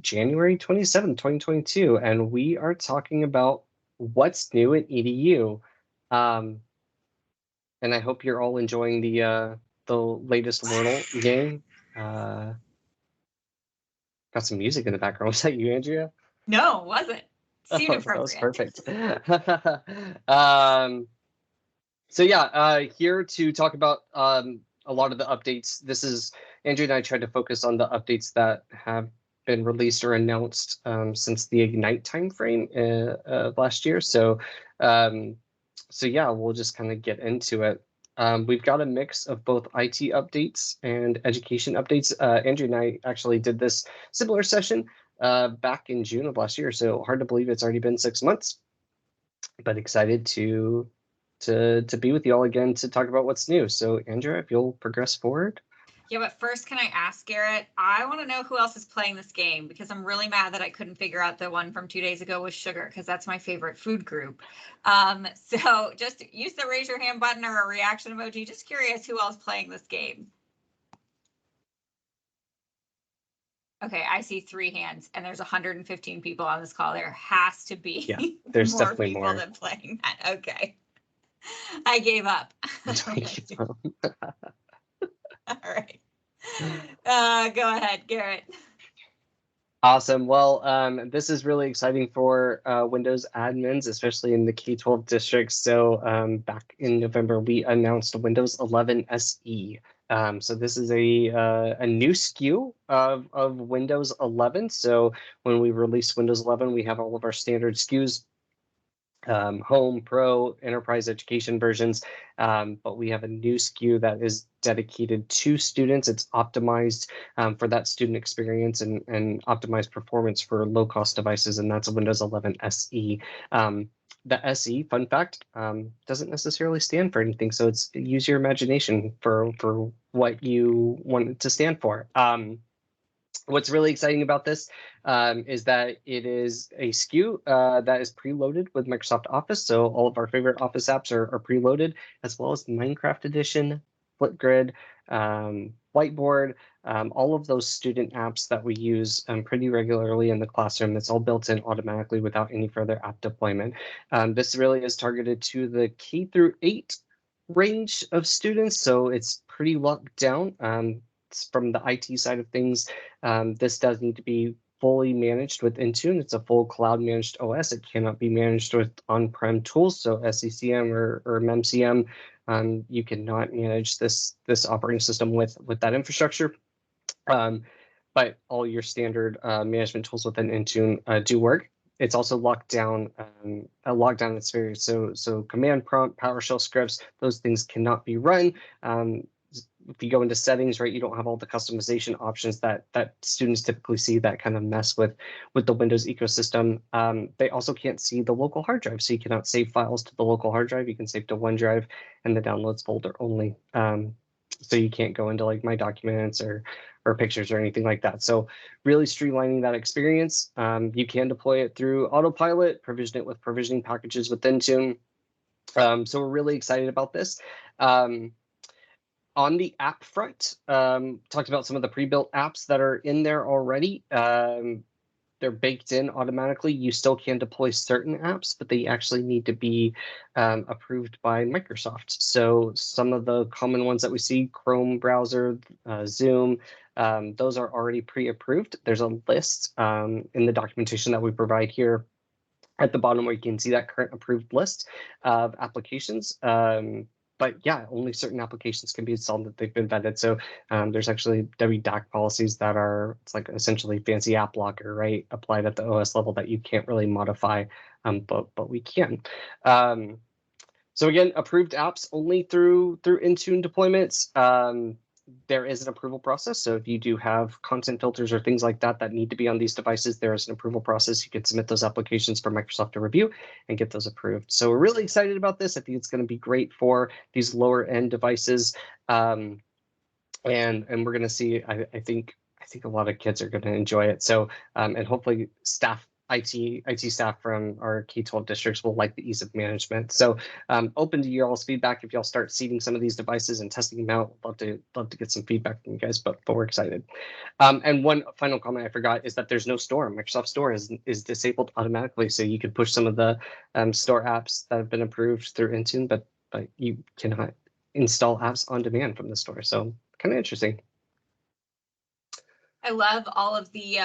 January 27th, 2022, and we are talking about what's new in EDU. And I hope you're all enjoying the latest Wordle game. Got some music in the background. Was that you, Andrea? No, it wasn't. Seemed Oh, that was appropriate. perfect. So yeah, here to talk about a lot of the updates. This is Andrew and I tried to focus on the updates that have been released or announced since the Ignite timeframe last year. So yeah, we'll just kind of get into it. We've got a mix of both IT updates and education updates. Andrew and I actually did this similar session back in June of last year, so hard to believe it's already been 6 months, but excited to be with you all again to talk about what's new. So Andrea, if you'll progress forward. Yeah, but first, can I ask Garrett? I want to know who else is playing this game, because I'm really mad that I couldn't figure out the one from 2 days ago with sugar, because that's my favorite food group. So just use the raise your hand button or a reaction emoji. Just curious who else playing this game. Okay, I see 3 hands, and there's 115 people on this call. There has to be there's more definitely people more than playing that. Okay, I gave up. All right. Go ahead, Garrett. Awesome. Well, this is really exciting for Windows admins, especially in the K-12 districts. So back in November, we announced Windows 11 SE. So this is a new SKU of Windows 11. So when we release Windows 11, we have all of our standard SKUs. Home, Pro, Enterprise Education versions, but we have a new SKU that is dedicated to students. It's optimized for that student experience and optimized performance for low-cost devices, and that's a Windows 11 SE. The SE, fun fact, doesn't necessarily stand for anything, so it's use your imagination for what you want it to stand for. What's really exciting about this is that it is a SKU that is preloaded with Microsoft Office. So all of our favorite Office apps are preloaded, as well as Minecraft Edition, Flipgrid, Whiteboard, all of those student apps that we use pretty regularly in the classroom. It's all built in automatically without any further app deployment. This really is targeted to the K through 8 range of students, so it's pretty locked down. From the IT side of things, this does need to be fully managed with Intune. It's a full cloud managed OS. It cannot be managed with on-prem tools, so SCCM or MEMCM. You cannot manage this operating system with that infrastructure. But all your standard management tools within Intune do work. It's also locked down, a lockdown experience. So command prompt, PowerShell scripts, those things cannot be run. If you go into settings, right, you don't have all the customization options that students typically see that kind of mess with the Windows ecosystem. They also can't see the local hard drive, so you cannot save files to the local hard drive. You can save to OneDrive and the downloads folder only. So you can't go into like My Documents or pictures or anything like that. So really streamlining that experience. You can deploy it through Autopilot, provision it with provisioning packages with Intune. So we're really excited about this. On the app front, talked about some of the pre-built apps that are in there already. They're baked in automatically. You still can deploy certain apps, but they actually need to be approved by Microsoft. So some of the common ones that we see, Chrome browser, Zoom, those are already pre-approved. There's a list in the documentation that we provide here at the bottom where you can see that current approved list of applications. But yeah, only certain applications can be installed that they've been vetted. So there's actually WDAC policies that are, it's like essentially fancy app locker, right? Applied at the OS level that you can't really modify, but we can. So again, approved apps only through Intune deployments. There is an approval process. So if you do have content filters or things like that that need to be on these devices, there is an approval process. You can submit those applications for Microsoft to review and get those approved. So we're really excited about this. I think it's going to be great for these lower end devices. And we're going to see, I think a lot of kids are going to enjoy it. So, and hopefully staff IT staff from our K-12 districts will like the ease of management. So open to your all's feedback. If y'all start seeding some of these devices and testing them out, love to get some feedback from you guys, but we're excited. And one final comment I forgot is that there's no store. Microsoft Store is disabled automatically, so you can push some of the store apps that have been approved through Intune, but you cannot install apps on demand from the store. So kind of interesting. I love all of the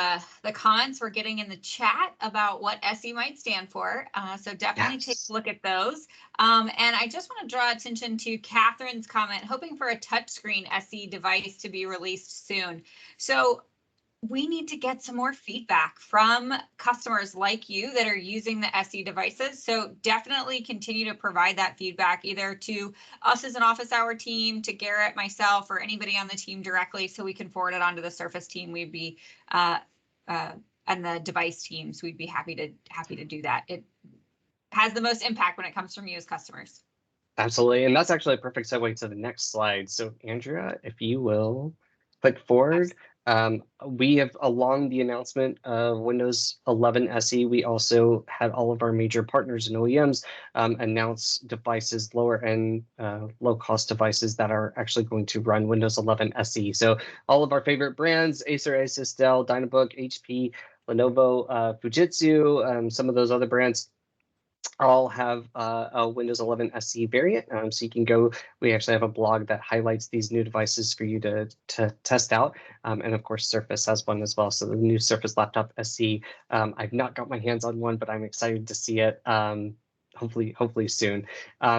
comments we're getting in the chat about what SE might stand for. So definitely take a look at those. And I just want to draw attention to Catherine's comment, hoping for a touchscreen SE device to be released soon. So we need to get some more feedback from customers like you that are using the SE devices. So definitely continue to provide that feedback either to us as an office hour team, to Garrett, myself, or anybody on the team directly, so we can forward it on to the Surface team. We'd be and the device teams. We'd be happy to do that. It has the most impact when it comes from you as customers. Absolutely, and that's actually a perfect segue to the next slide. So Andrea, if you will click forward. We have, along the announcement of Windows 11 SE, we also had all of our major partners and OEMs announce devices, lower end, low cost devices that are actually going to run Windows 11 SE. So all of our favorite brands, Acer, Asus, Dell, Dynabook, HP, Lenovo, Fujitsu, some of those other brands, all have a Windows 11 SE variant. So you can go, we actually have a blog that highlights these new devices for you to test out. And of course, Surface has one as well. So the new Surface Laptop SE, I've not got my hands on one, but I'm excited to see it hopefully soon.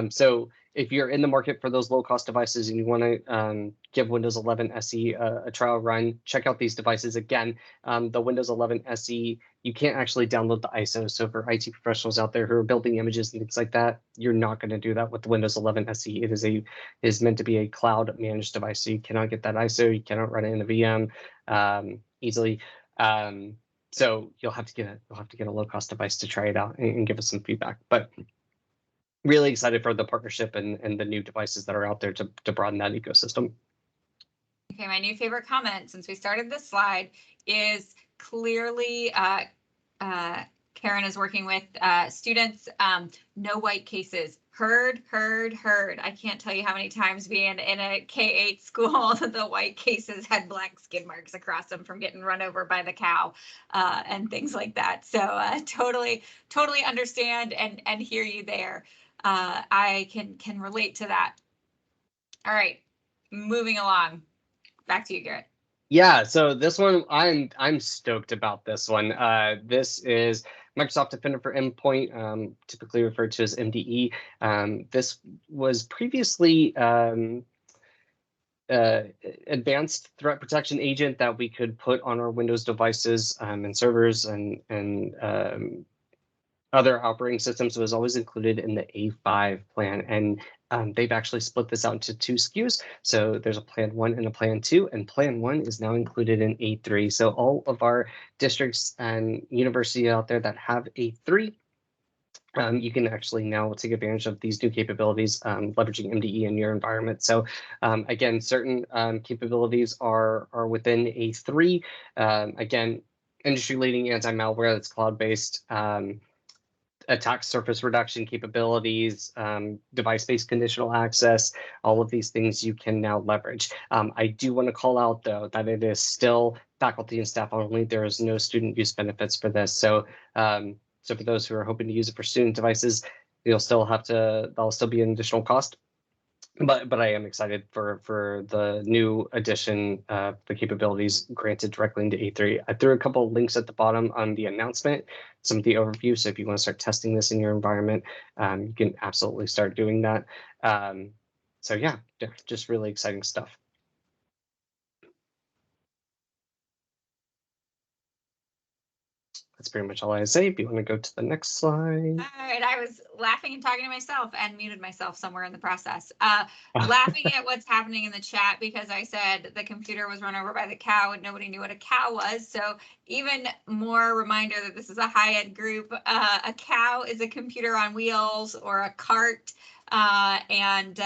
So if you're in the market for those low-cost devices and you want to give Windows 11 SE a trial run, check out these devices. Again, the Windows 11 SE, you can't actually download the ISO. So for IT professionals out there who are building images and things like that, you're not going to do that with the Windows 11 SE. It is meant to be a cloud managed device, so you cannot get that ISO. You cannot run it in a VM easily. So you'll have to get a low-cost device to try it out and give us some feedback. But really excited for the partnership and the new devices that are out there to broaden that ecosystem. Okay, my new favorite comment since we started this slide is clearly Karen is working with students. No white cases. Heard. I can't tell you how many times being in a K-8 school the white cases had black skid marks across them from getting run over by the cow and things like that. So totally understand and hear you there. I can relate to that. All right, moving along. Back to you, Garrett. Yeah, so this one, I'm stoked about this one. This is Microsoft Defender for Endpoint, typically referred to as MDE. This was previously advanced threat protection agent that we could put on our Windows devices and servers and other operating systems. Was always included in the A5 plan, and they've actually split this out into 2 SKUs. So there's a plan 1 and a plan 2, and plan 1 is now included in A3. So all of our districts and universities out there that have A3, you can actually now take advantage of these new capabilities, leveraging MDE in your environment. So again, certain capabilities are within A3. Again, industry-leading anti-malware that's cloud-based, attack surface reduction capabilities, device-based conditional access, all of these things you can now leverage. I do want to call out, though, that it is still faculty and staff only. There is no student use benefits for this. So, so for those who are hoping to use it for student devices, that'll still be an additional cost. But I am excited for the new addition of the capabilities granted directly into A3. I threw a couple of links at the bottom on the announcement, some of the overview. So if you want to start testing this in your environment, you can absolutely start doing that. So yeah, just really exciting stuff. That's pretty much all I say. If you want to go to the next slide. All right, I was laughing and talking to myself and muted myself somewhere in the process. Laughing at what's happening in the chat because I said the computer was run over by the cow and nobody knew what a cow was. So even more reminder that this is a high-ed group. A cow is a computer on wheels or a cart, and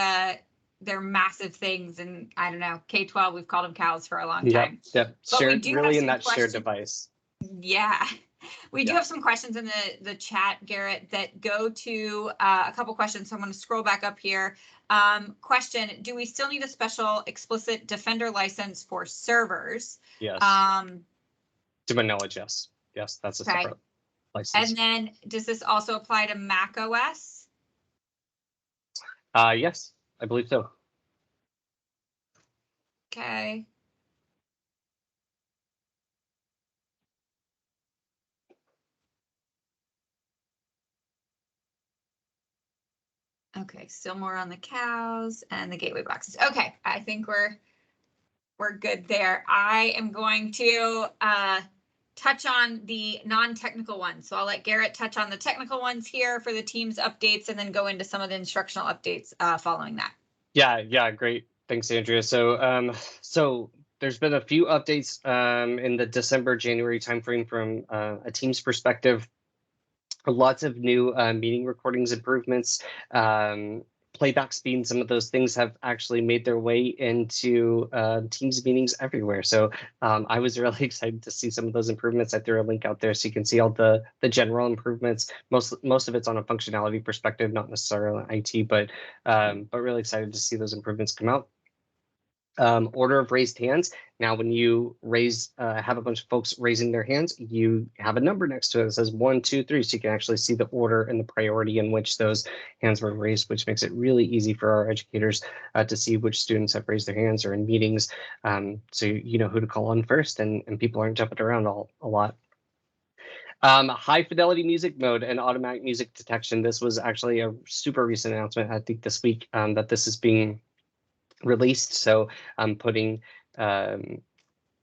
they're massive things. And I don't know, K-12, we've called them cows for a long time. Yep. But we do really have in that questions. shared device. Yeah. We do have some questions in the chat, Garrett, that go to a couple questions. So I'm going to scroll back up here. Question, do we still need a special explicit Defender license for servers? Yes. To my knowledge, yes. Yes, that's a separate license. And then does this also apply to Mac OS? Yes, I believe so. Okay. Okay, still more on the cows and the gateway boxes. Okay, I think we're good there. I am going to touch on the non-technical ones. So I'll let Garrett touch on the technical ones here for the team's updates and then go into some of the instructional updates following that. Yeah, great. Thanks, Andrea. So there's been a few updates in the December-January timeframe from a team's perspective. Lots of new meeting recordings improvements, playback speed, and some of those things have actually made their way into Teams meetings everywhere. So I was really excited to see some of those improvements. I threw a link out there so you can see all the general improvements. Most of it's on a functionality perspective, not necessarily IT, but really excited to see those improvements come out. Order of raised hands. Now, when you have a bunch of folks raising their hands, you have a number next to it that says 1, 2, 3, so you can actually see the order and the priority in which those hands were raised, which makes it really easy for our educators to see which students have raised their hands or in meetings, so you know who to call on first, and people aren't jumping around a lot. High fidelity music mode and automatic music detection. This was actually a super recent announcement, I think this week, that this is being released. So I'm putting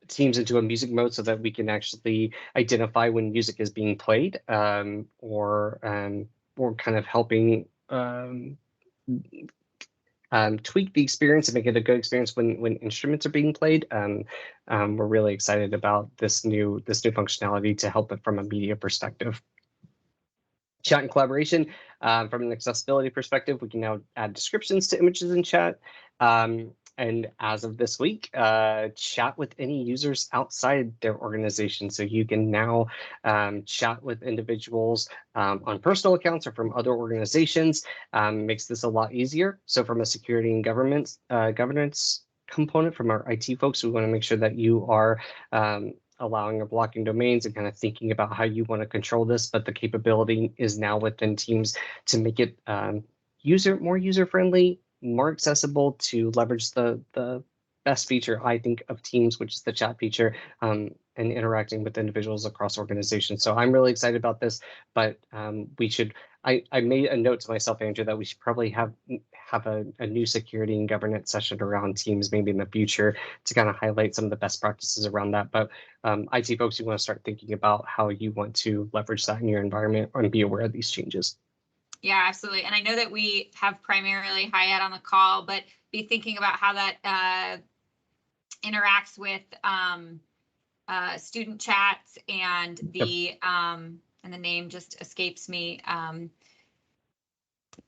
Teams into a music mode so that we can actually identify when music is being played, or kind of helping tweak the experience and make it a good experience when instruments are being played. We're really excited about this new functionality to help it from a media perspective. Chat and collaboration. From an accessibility perspective, we can now add descriptions to images in chat. And as of this week, chat with any users outside their organization. So you can now chat with individuals on personal accounts or from other organizations. Makes this a lot easier. So from a security and governance component from our IT folks, we want to make sure that you are allowing or blocking domains and kind of thinking about how you want to control this, but the capability is now within Teams to make it more user-friendly, more accessible, to leverage the best feature, I think, of Teams, which is the chat feature, and interacting with individuals across organizations. So I'm really excited about this, but I made a note to myself, Andrew, that we should probably have a new security and governance session around Teams maybe in the future to kind of highlight some of the best practices around that. But IT folks, you want to start thinking about how you want to leverage that in your environment and be aware of these changes. Yeah, absolutely. And I know that we have primarily Hyatt on the call, but be thinking about how that interacts with student chats and the name just escapes me,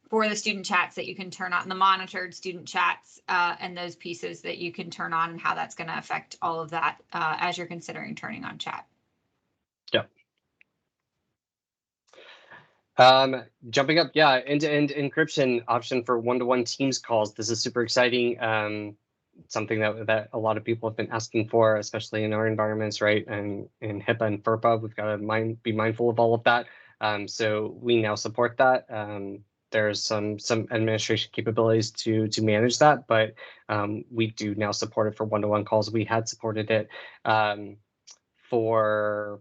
for the student chats that you can turn on, the monitored student chats, and those pieces that you can turn on, and how that's going to affect all of that as you're considering turning on chat. Yep. Jumping up, end-to-end encryption option for one-to-one Teams calls. This is super exciting. Something that a lot of people have been asking for, especially in our environments, right? And in HIPAA and FERPA, we've got to be mindful of all of that. So we now support that. There's some administration capabilities to manage that, but we do now support it for one-to-one calls. We had supported it for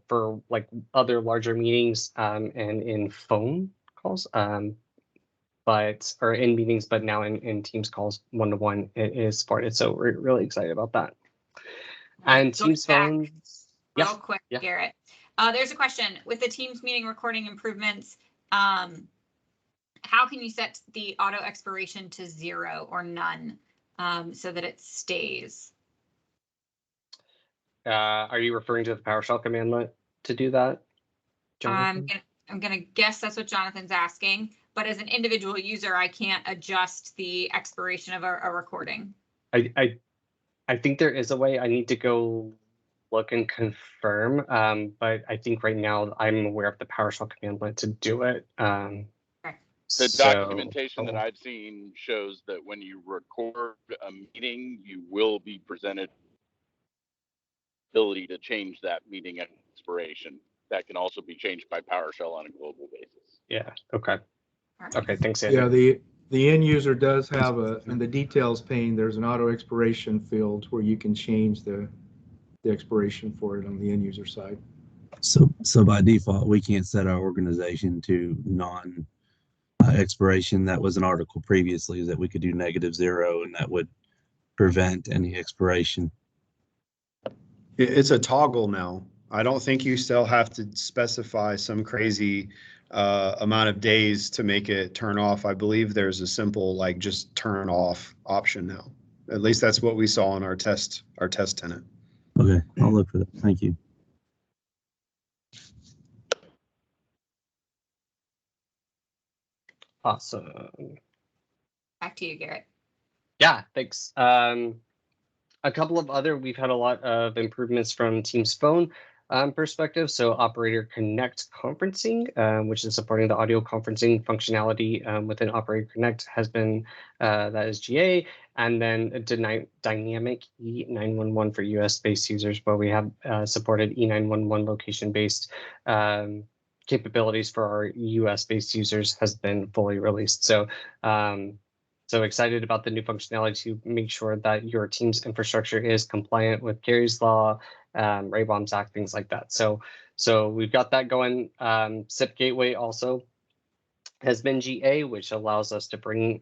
like other larger meetings and in phone calls, or in meetings, but now in Teams calls one-to-one it is supported. So we're really excited about that. And Teams phone. Real quick, Garrett. There's a question with the Teams meeting recording improvements. How can you set the auto expiration to 0 or none so that it stays? Are you referring to the PowerShell commandlet to do that, Jonathan? I'm gonna guess that's what Jonathan's asking, but as an individual user, I can't adjust the expiration of a recording. I think there is a way. I need to go look and confirm, but I think right now I'm aware of the PowerShell commandlet to do it. The documentation that I've seen shows that when you record a meeting, you will be presented ability to change that meeting expiration. That can also be changed by PowerShell on a global basis. Yeah. Okay. Right. Okay. Thanks, Andy. Yeah. The end user does have in the details pane, there's an auto expiration field where you can change the expiration for it on the end user side. So by default, we can't set our organization to non expiration. That was an article previously that we could do -0, and that would prevent any expiration. It's a toggle now. I don't think you still have to specify some crazy amount of days to make it turn off. I believe there's a simple like just turn off option now. At least that's what we saw in our test tenant. Okay, I'll look for that. Thank you. Awesome. Back to you, Garrett. Yeah, thanks. A couple of other, we've had a lot of improvements from Teams Phone perspective. So Operator Connect conferencing, which is supporting the audio conferencing functionality within Operator Connect has been, that is GA. And then dynamic E911 for US-based users, where we have supported E911 location-based capabilities for our US-based users has been fully released. So so excited about the new functionality to make sure that your team's infrastructure is compliant with Gary's Law, Bombs Act, things like that. So we've got that going. SIP Gateway also has been GA, which allows us to bring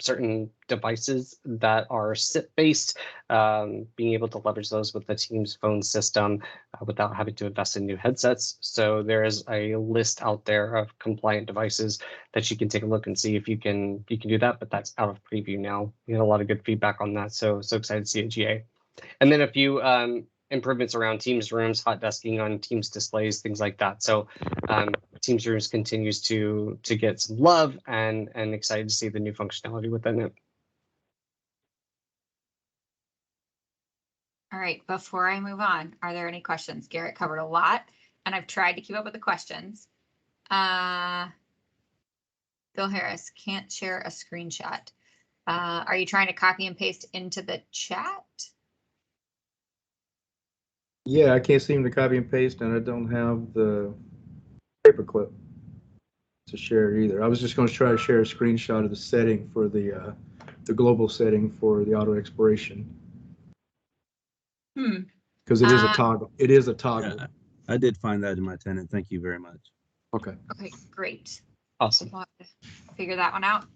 certain devices that are SIP-based, being able to leverage those with the Teams phone system without having to invest in new headsets. So there is a list out there of compliant devices that you can take a look and see if you can do that, but that's out of preview now. We had a lot of good feedback on that, so excited to see it GA. And then a few improvements around Teams rooms, hot desking on Teams displays, things like that. So Teams rooms continues to get some love, and excited to see the new functionality within it. All right, before I move on, are there any questions? Garrett covered a lot, and I've tried to keep up with the questions. Bill Harris, can't share a screenshot. Are you trying to copy and paste into the chat? Yeah, I can't seem to copy and paste, and I don't have the paperclip to share either. I was just going to try to share a screenshot of the setting for the global setting for the auto expiration. Because it is a toggle. It is a toggle. Yeah, I did find that in my tenant. Thank you very much. Okay. Okay, great. Awesome. We'll have to figure that one out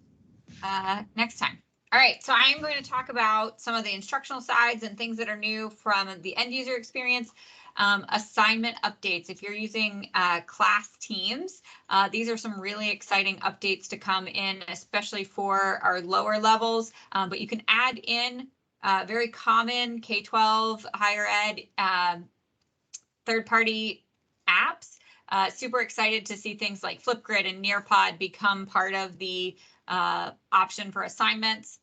next time. All right, so I'm going to talk about some of the instructional sides and things that are new from the end user experience. Assignment updates. If you're using class teams, these are some really exciting updates to come in, especially for our lower levels. But you can add in very common K-12 higher ed third-party apps. Super excited to see things like Flipgrid and Nearpod become part of the option for assignments.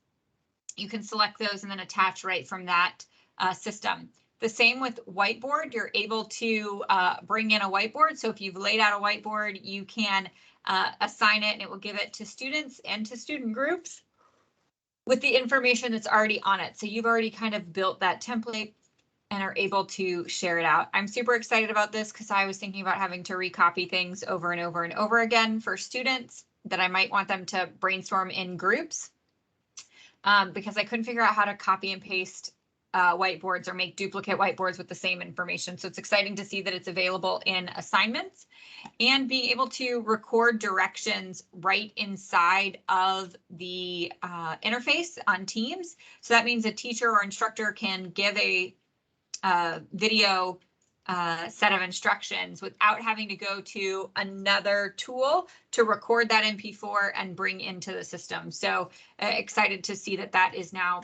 You can select those and then attach right from that system. The same with whiteboard. You're able to bring in a whiteboard. So if you've laid out a whiteboard, you can assign it, and it will give it to students and to student groups with the information that's already on it. So you've already kind of built that template and are able to share it out. I'm super excited about this because I was thinking about having to recopy things over and over and over again for students that I might want them to brainstorm in groups because I couldn't figure out how to copy and paste whiteboards or make duplicate whiteboards with the same information. So it's exciting to see that it's available in assignments and being able to record directions right inside of the interface on Teams. So that means a teacher or instructor can give a video set of instructions without having to go to another tool to record that MP4 and bring into the system. So excited to see that that is now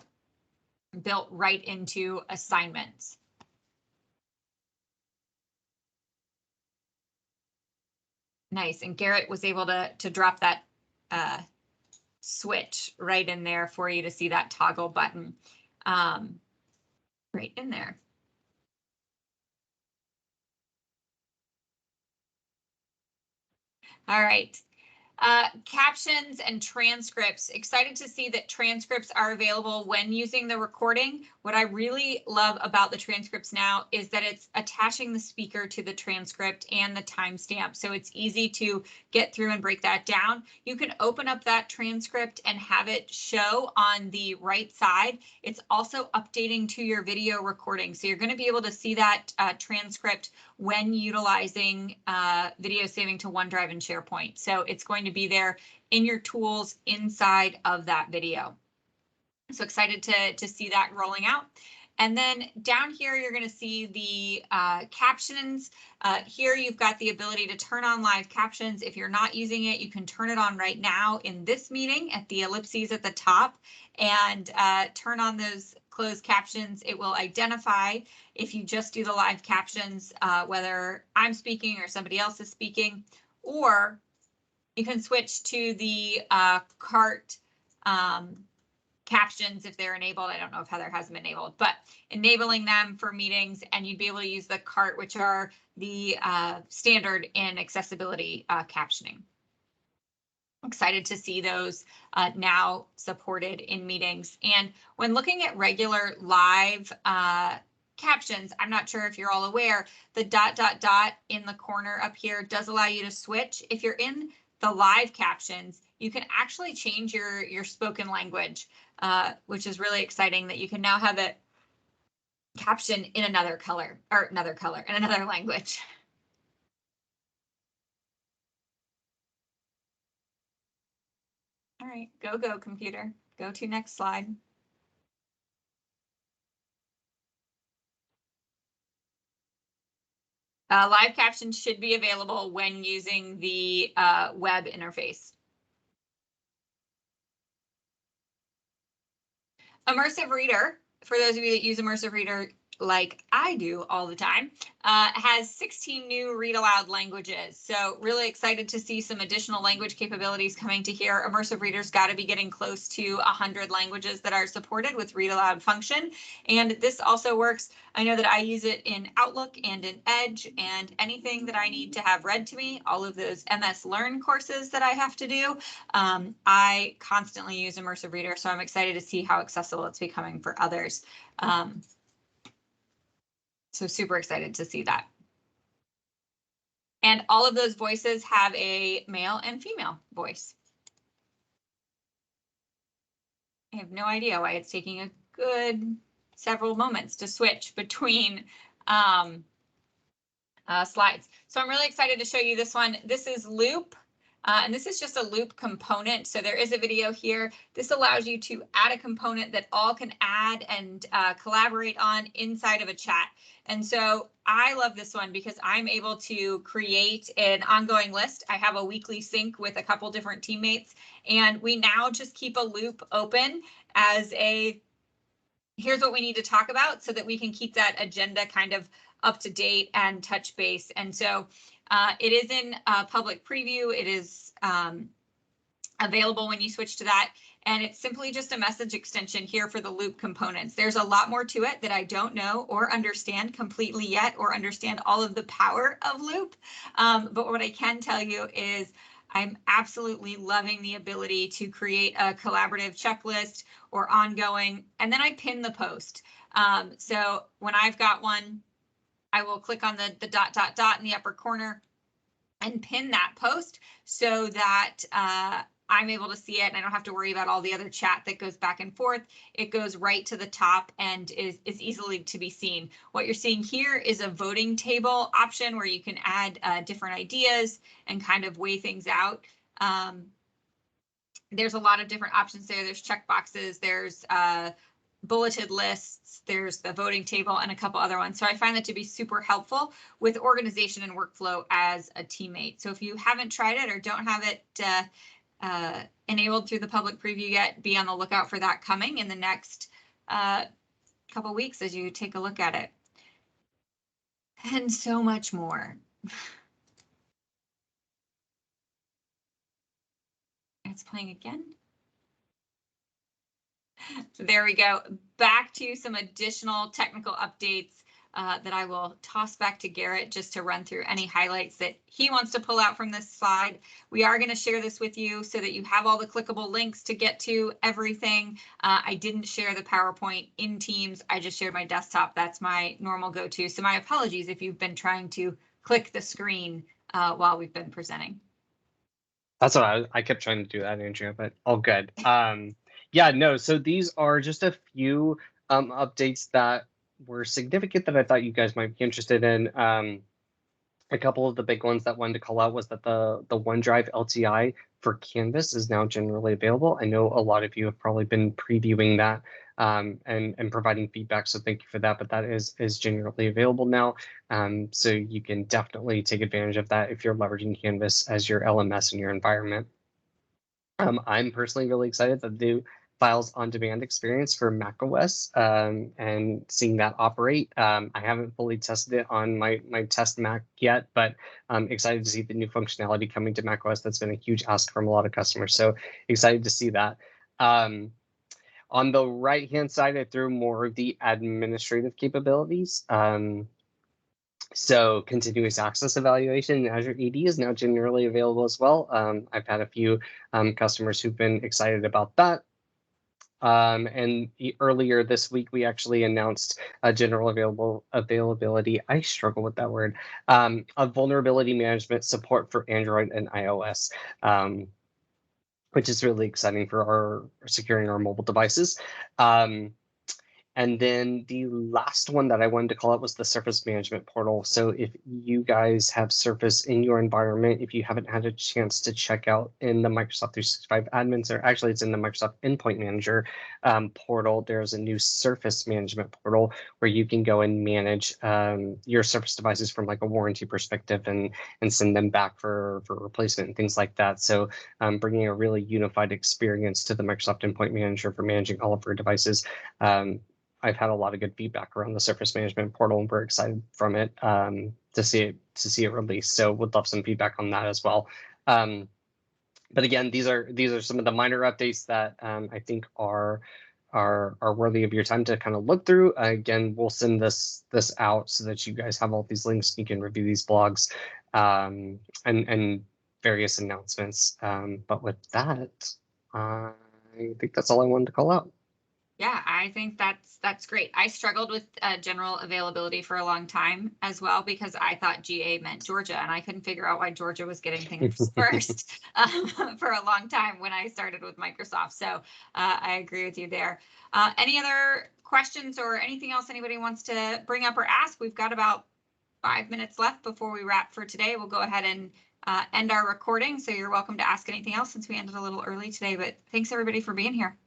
built right into assignments. Nice, and Garrett was able to drop that switch right in there for you to see that toggle button right in there. All right. Captions and transcripts. Excited to see that transcripts are available when using the recording. What I really love about the transcripts now is that it's attaching the speaker to the transcript and the timestamp. So it's easy to get through and break that down. You can open up that transcript and have it show on the right side. It's also updating to your video recording. So you're going to be able to see that transcript when utilizing video saving to OneDrive and SharePoint. So it's going to be there in your tools inside of that video. So excited to see that rolling out. And then down here, you're going to see the captions. Here you've got the ability to turn on live captions. If you're not using it, you can turn it on right now in this meeting at the ellipses at the top and turn on those closed captions. It will identify if you just do the live captions, whether I'm speaking or somebody else is speaking, or you can switch to the cart captions if they're enabled. I don't know if Heather has them enabled, but enabling them for meetings, and you'd be able to use the cart, which are the standard in accessibility captioning. Excited to see those now supported in meetings. And when looking at regular live captions, I'm not sure if you're all aware, the ... in the corner up here does allow you to switch. If you're in the live captions, you can actually change your spoken language, which is really exciting that you can now have it caption in another color, in another language. All right, go computer. Go to next slide. Live captions should be available when using the web interface. Immersive Reader, for those of you that use Immersive Reader like I do all the time, has 16 new read aloud languages. So really excited to see some additional language capabilities coming to here. Immersive Reader's got to be getting close to 100 languages that are supported with read aloud function. And this also works. I know that I use it in Outlook and in Edge, and anything that I need to have read to me, all of those MS Learn courses that I have to do, I constantly use Immersive Reader. So I'm excited to see how accessible it's becoming for others. So super excited to see that. And all of those voices have a male and female voice. I have no idea why it's taking a good several moments to switch between slides. So I'm really excited to show you this one. This is Loop. And this is just a Loop component. So there is a video here. This allows you to add a component that all can add and collaborate on inside of a chat. And so I love this one because I'm able to create an ongoing list. I have a weekly sync with a couple different teammates, and we now just keep a loop open as a, here's what we need to talk about, so that we can keep that agenda kind of up to date and touch base. And so it is in public preview. It is available when you switch to that. And it's simply just a message extension here for the Loop components. There's a lot more to it that I don't know or understand completely yet, or understand all of the power of Loop. But what I can tell you is I'm absolutely loving the ability to create a collaborative checklist or ongoing, and then I pin the post. So when I've got one, I will click on the ... in the upper corner and pin that post so that I'm able to see it and I don't have to worry about all the other chat that goes back and forth. It goes right to the top and is easily to be seen. What you're seeing here is a voting table option where you can add different ideas and kind of weigh things out. There's a lot of different options there. There's checkboxes, there's bulleted lists, there's the voting table, and a couple other ones. So I find that to be super helpful with organization and workflow as a teammate. So if you haven't tried it or don't have it enabled through the public preview yet, be on the lookout for that coming in the next couple weeks as you take a look at it. And so much more. It's playing again. There we go. Back to some additional technical updates that I will toss back to Garrett just to run through any highlights that he wants to pull out from this slide. We are going to share this with you so that you have all the clickable links to get to everything. I didn't share the PowerPoint in Teams. I just shared my desktop. That's my normal go-to. So my apologies if you've been trying to click the screen while we've been presenting. That's what I kept trying to do that, Andrea, but all good. Yeah, no, so these are just a few updates that were significant that I thought you guys might be interested in. A couple of the big ones that wanted to call out was that the OneDrive LTI for Canvas is now generally available. I know a lot of you have probably been previewing that and providing feedback, so thank you for that. But that is generally available now, so you can definitely take advantage of that if you're leveraging Canvas as your LMS in your environment. I'm personally really excited that the new files on demand experience for macOS and seeing that operate. I haven't fully tested it on my test Mac yet, but I'm excited to see the new functionality coming to macOS. That's been a huge ask from a lot of customers, so excited to see that. On the right-hand side, I threw more of the administrative capabilities. So continuous access evaluation in Azure AD is now generally available as well. I've had a few customers who've been excited about that. And earlier this week, we actually announced a general availability. I struggle with that word. Of vulnerability management support for Android and iOS, which is really exciting for our securing our mobile devices. And then the last one that I wanted to call out was the Surface Management Portal. So if you guys have Surface in your environment, if you haven't had a chance to check out in the Microsoft 365 admins, or actually it's in the Microsoft Endpoint Manager portal, there's a new Surface Management Portal where you can go and manage your Surface devices from like a warranty perspective and send them back for replacement and things like that. So bringing a really unified experience to the Microsoft Endpoint Manager for managing all of your devices. I've had a lot of good feedback around the Surface Management Portal, and we're excited from it to see it released. So would love some feedback on that as well. But again, these are some of the minor updates that I think are worthy of your time to kind of look through. Again, we'll send this out so that you guys have all these links. You can review these blogs and various announcements. But with that, I think that's all I wanted to call out. Yeah, I think that's great. I struggled with general availability for a long time as well because I thought GA meant Georgia, and I couldn't figure out why Georgia was getting things first for a long time when I started with Microsoft. So I agree with you there. Any other questions or anything else anybody wants to bring up or ask? We've got about 5 minutes left before we wrap for today. We'll go ahead and end our recording. So you're welcome to ask anything else since we ended a little early today. But thanks everybody for being here.